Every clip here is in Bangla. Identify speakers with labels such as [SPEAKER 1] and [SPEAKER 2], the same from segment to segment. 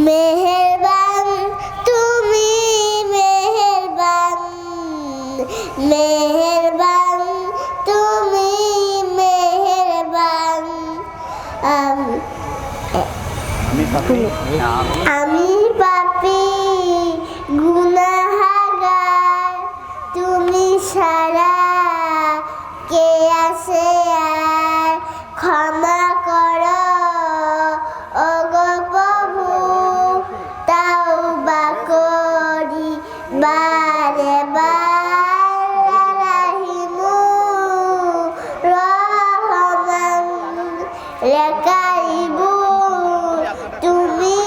[SPEAKER 1] মেহেরবান তুমি মেহেরবান, মেহেরবান তুমি মেহেরবান। আমি পাপী গুনাহগার, তুমি ছাড়া কে আছে আর? ক্ষমা করো ওগো প্রভু, তাওবা করি বারে বার। রাহিমু রহমান রাকাইবু তুমি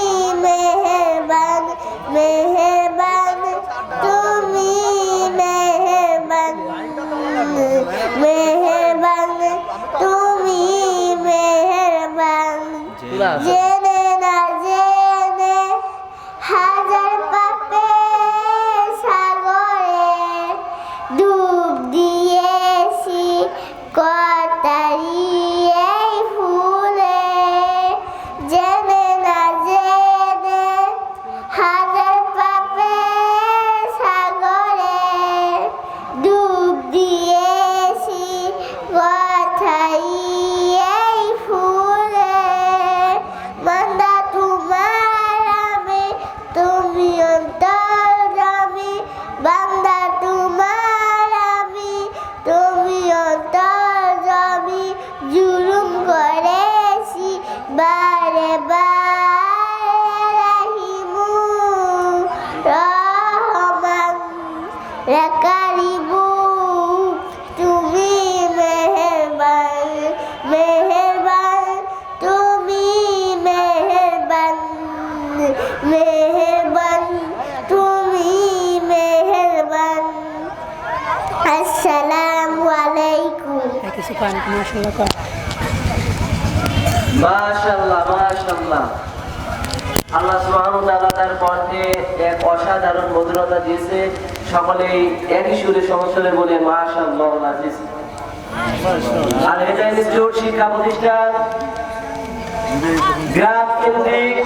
[SPEAKER 1] মেহেরবান, মেহেরবান তুমি মেহেরবান, মেহেরবান তুমি মেহেরবান। জেনে না জেনে হাজার পাপের সাগরে ডুব দিয়েছি, কতারি এই ফুলে। জেনে না জেনে হাজার পাপের সাগরে ডুব দিয়েছি, কতারি এই ফুলে। বান্দা তোমার আমি, তুমি অন্তর্যামী। বান্দা তোমার আমি, তুমি অন্তর্যামী। জুলুম করেছি বারে বার। রাহিমু রহমান রাকারিবু তুমি মেহেরবান, মেহেরবান তুমি মেহেরবান, মেহেরবান তুমি মেহেরবান। আসসালামু আলাইকুম।
[SPEAKER 2] কিছু পান মাশাআল্লাহ,
[SPEAKER 3] মাশাআল্লাহ মাশাআল্লাহ। আল্লাহ সুবহানাহু ওয়া তাআলা তার কণ্ঠে এক অসাধারণ মধুরতা দিয়েছে। সকলেই একই সুরে সমস্বরে বলে মাশাআল্লাহ আজিজ। আর এটা ইনস্টিটিউট শিক্ষা প্রতিষ্ঠান গ্রাম কেন্দ্রিক